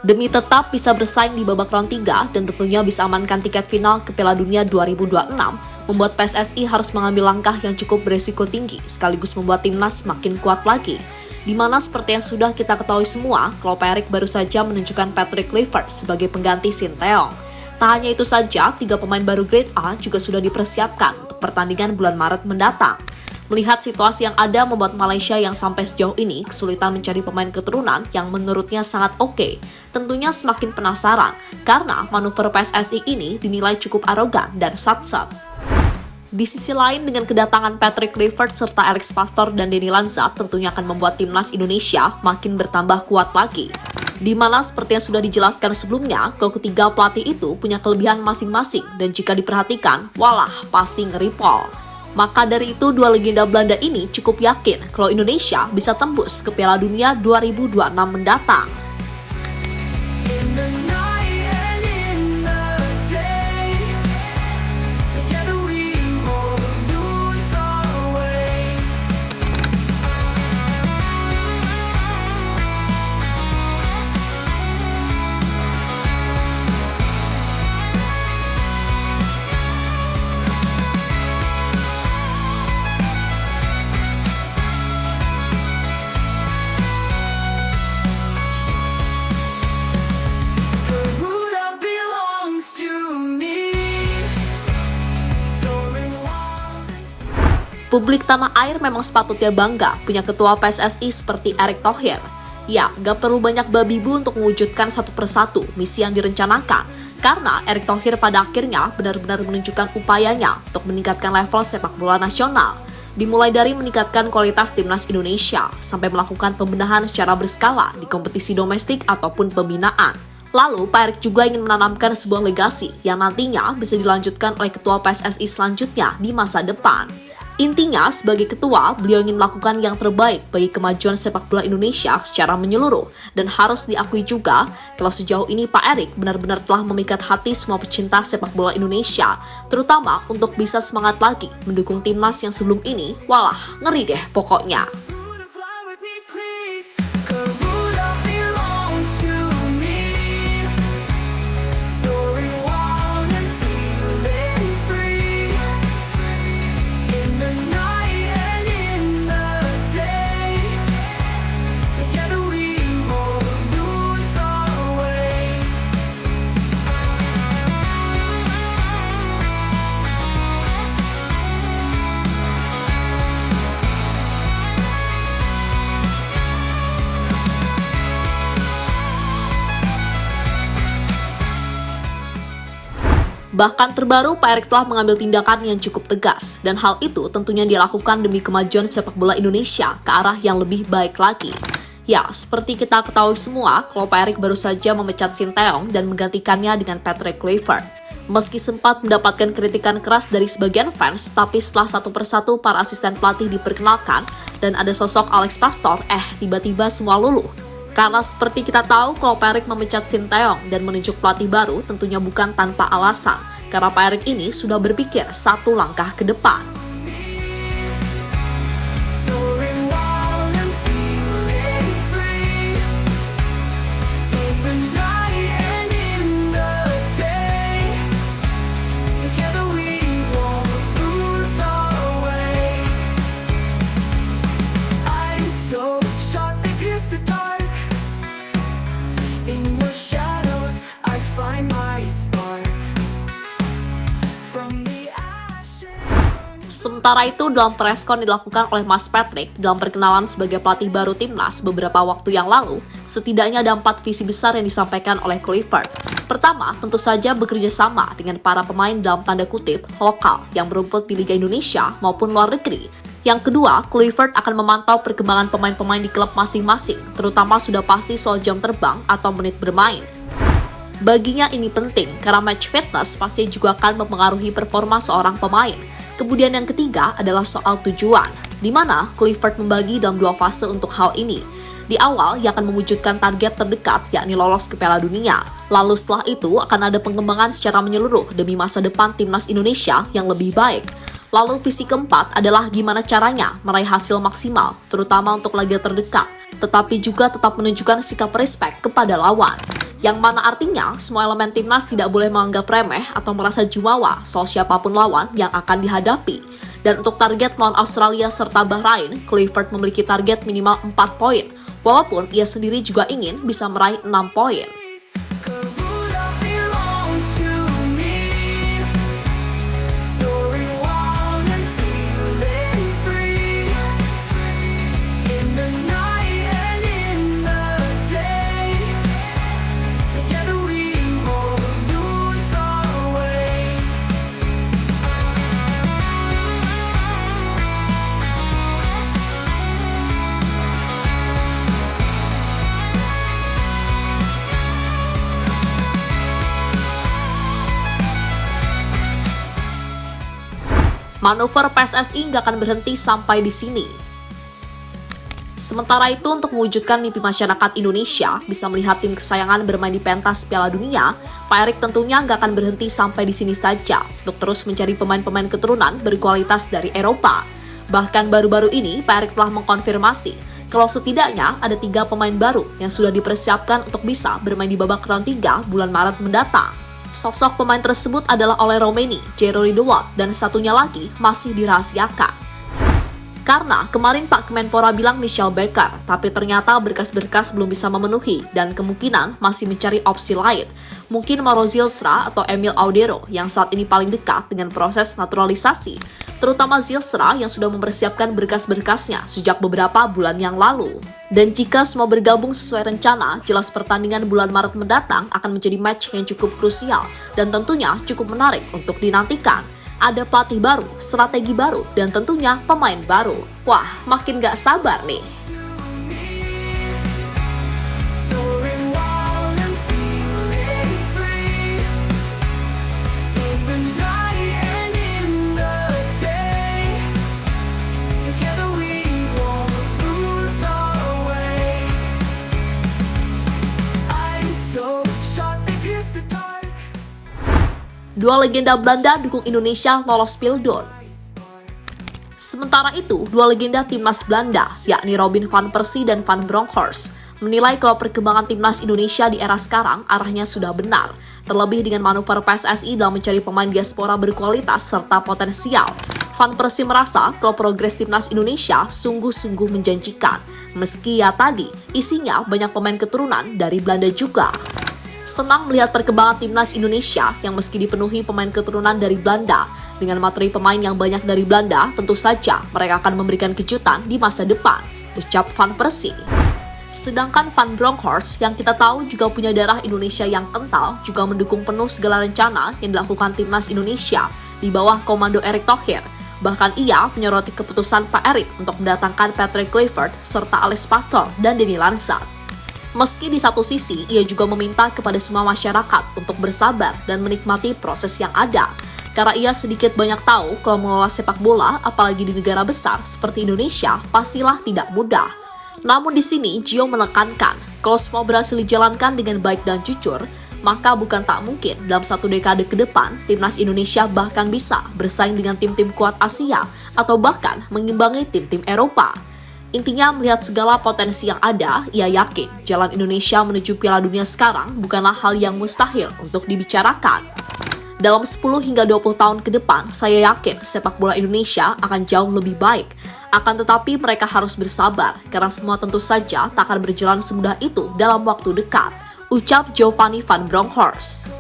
demi tetap bisa bersaing di babak round 3 dan tentunya bisa amankan tiket final ke Piala Dunia 2026, membuat PSSI harus mengambil langkah yang cukup beresiko tinggi sekaligus membuat timnas makin kuat lagi. Di mana seperti yang sudah kita ketahui semua, kalau Pak Erick baru saja menunjukkan Patrick Kluivert sebagai pengganti Sinteyong. Tak hanya itu saja, 3 pemain baru Grade A juga sudah dipersiapkan untuk pertandingan bulan Maret mendatang. Melihat situasi yang ada membuat Malaysia yang sampai sejauh ini kesulitan mencari pemain keturunan yang menurutnya sangat oke. Tentunya semakin penasaran karena manuver PSSI ini dinilai cukup arogan dan sat-sat. Di sisi lain, dengan kedatangan Patrick Kluivert serta Alex Pastoor dan Denny Lanza tentunya akan membuat timnas Indonesia makin bertambah kuat lagi. Di mana seperti yang sudah dijelaskan sebelumnya, kalau ketiga pelatih itu punya kelebihan masing-masing dan jika diperhatikan, walah pasti ngeripol. Maka dari itu, dua legenda Belanda ini cukup yakin kalau Indonesia bisa tembus ke Piala Dunia 2026 mendatang. Publik tanah air memang sepatutnya bangga punya ketua PSSI seperti Erick Thohir. Ya, gak perlu banyak babi bu untuk mewujudkan satu persatu misi yang direncanakan. Karena Erick Thohir pada akhirnya benar-benar menunjukkan upayanya untuk meningkatkan level sepak bola nasional. Dimulai dari meningkatkan kualitas timnas Indonesia, sampai melakukan pembenahan secara berskala di kompetisi domestik ataupun pembinaan. Lalu, Pak Erick juga ingin menanamkan sebuah legasi yang nantinya bisa dilanjutkan oleh ketua PSSI selanjutnya di masa depan. Intinya, sebagai ketua, beliau ingin melakukan yang terbaik bagi kemajuan sepak bola Indonesia secara menyeluruh. Dan harus diakui juga, kalau sejauh ini Pak Erick benar-benar telah memikat hati semua pecinta sepak bola Indonesia, terutama untuk bisa semangat lagi mendukung timnas yang sebelum ini, walah, ngeri deh pokoknya. Bahkan terbaru, Pak Erick telah mengambil tindakan yang cukup tegas, dan hal itu tentunya dilakukan demi kemajuan sepak bola Indonesia ke arah yang lebih baik lagi. Ya, seperti kita ketahui semua, kalau Pak Erick baru saja memecat Sinteyong dan menggantikannya dengan Patrick Kluivert. Meski sempat mendapatkan kritikan keras dari sebagian fans, tapi setelah satu persatu para asisten pelatih diperkenalkan dan ada sosok Alex Pastoor, tiba-tiba semua luluh. Karena seperti kita tahu, kalau Pak Erick memecat Sinteyong dan menunjuk pelatih baru tentunya bukan tanpa alasan. Karena Pak Erick ini sudah berpikir satu langkah ke depan. Sementara itu, dalam preskon dilakukan oleh Mas Patrick dalam perkenalan sebagai pelatih baru timnas beberapa waktu yang lalu, setidaknya ada 4 visi besar yang disampaikan oleh Kluivert. Pertama, tentu saja bekerja sama dengan para pemain dalam tanda kutip lokal yang berumput di Liga Indonesia maupun luar negeri. Yang kedua, Kluivert akan memantau perkembangan pemain-pemain di klub masing-masing, terutama sudah pasti soal jam terbang atau menit bermain. Baginya ini penting karena match fitness pasti juga akan mempengaruhi performa seorang pemain. Kemudian yang ketiga adalah soal tujuan, di mana Kluivert membagi dalam 2 fase untuk hal ini. Di awal, ia akan mewujudkan target terdekat, yakni lolos ke Piala Dunia. Lalu setelah itu akan ada pengembangan secara menyeluruh demi masa depan timnas Indonesia yang lebih baik. Lalu visi keempat adalah gimana caranya meraih hasil maksimal, terutama untuk laga terdekat, tetapi juga tetap menunjukkan sikap respect kepada lawan. Yang mana artinya semua elemen timnas tidak boleh menganggap remeh atau merasa jumawa soal siapapun lawan yang akan dihadapi. Dan untuk target melawan Australia serta Bahrain, Clifford memiliki target minimal 4 poin, walaupun ia sendiri juga ingin bisa meraih 6 poin. Manuver PSSI nggak akan berhenti sampai di sini. Sementara itu, untuk mewujudkan mimpi masyarakat Indonesia bisa melihat tim kesayangan bermain di pentas Piala Dunia, Pak Erik tentunya nggak akan berhenti sampai di sini saja untuk terus mencari pemain-pemain keturunan berkualitas dari Eropa. Bahkan baru-baru ini, Pak Erik telah mengkonfirmasi kalau setidaknya ada 3 pemain baru yang sudah dipersiapkan untuk bisa bermain di babak round 3 bulan Maret mendatang. Sosok pemain tersebut adalah Ole Roumanie, Jero Ridowat, dan satunya lagi masih dirahasiakan. Karena kemarin Pak Kemenpora bilang Michelle Baker, tapi ternyata berkas-berkas belum bisa memenuhi dan kemungkinan masih mencari opsi lain. Mungkin Mauro Zylstra atau Emil Audero yang saat ini paling dekat dengan proses naturalisasi, terutama Zylstra yang sudah mempersiapkan berkas-berkasnya sejak beberapa bulan yang lalu. Dan jika semua bergabung sesuai rencana, jelas pertandingan bulan Maret mendatang akan menjadi match yang cukup krusial dan tentunya cukup menarik untuk dinantikan. Ada pelatih baru, strategi baru, dan tentunya pemain baru. Wah, makin gak sabar nih. Dua legenda Belanda dukung Indonesia lolos Pildoon. Sementara itu, dua legenda timnas Belanda, yakni Robin van Persie dan Van Bronckhorst, menilai kalau perkembangan timnas Indonesia di era sekarang arahnya sudah benar, terlebih dengan manuver PSSI dalam mencari pemain diaspora berkualitas serta potensial. Van Persie merasa kalau progres timnas Indonesia sungguh-sungguh menjanjikan, meski ya tadi isinya banyak pemain keturunan dari Belanda juga. Senang melihat perkembangan timnas Indonesia yang meski dipenuhi pemain keturunan dari Belanda. Dengan materi pemain yang banyak dari Belanda, tentu saja mereka akan memberikan kejutan di masa depan, ucap Van Persie. Sedangkan Van Bronckhorst yang kita tahu juga punya darah Indonesia yang kental, juga mendukung penuh segala rencana yang dilakukan timnas Indonesia di bawah komando Erick Thohir. Bahkan ia menyoroti keputusan Pak Erik untuk mendatangkan Patrick Clifford serta Alex Pastoor dan Denny Lansat. Meski di satu sisi, ia juga meminta kepada semua masyarakat untuk bersabar dan menikmati proses yang ada. Karena ia sedikit banyak tahu kalau mengelola sepak bola, apalagi di negara besar seperti Indonesia, pastilah tidak mudah. Namun di sini, Gio menekankan, kalau semua berhasil dijalankan dengan baik dan jujur, maka bukan tak mungkin dalam 1 dekade ke depan, timnas Indonesia bahkan bisa bersaing dengan tim-tim kuat Asia atau bahkan mengimbangi tim-tim Eropa. Intinya melihat segala potensi yang ada, ia yakin jalan Indonesia menuju Piala Dunia sekarang bukanlah hal yang mustahil untuk dibicarakan. Dalam 10 hingga 20 tahun ke depan, saya yakin sepak bola Indonesia akan jauh lebih baik. Akan tetapi mereka harus bersabar, karena semua tentu saja tak akan berjalan semudah itu dalam waktu dekat, ucap Giovanni Van Bronckhorst.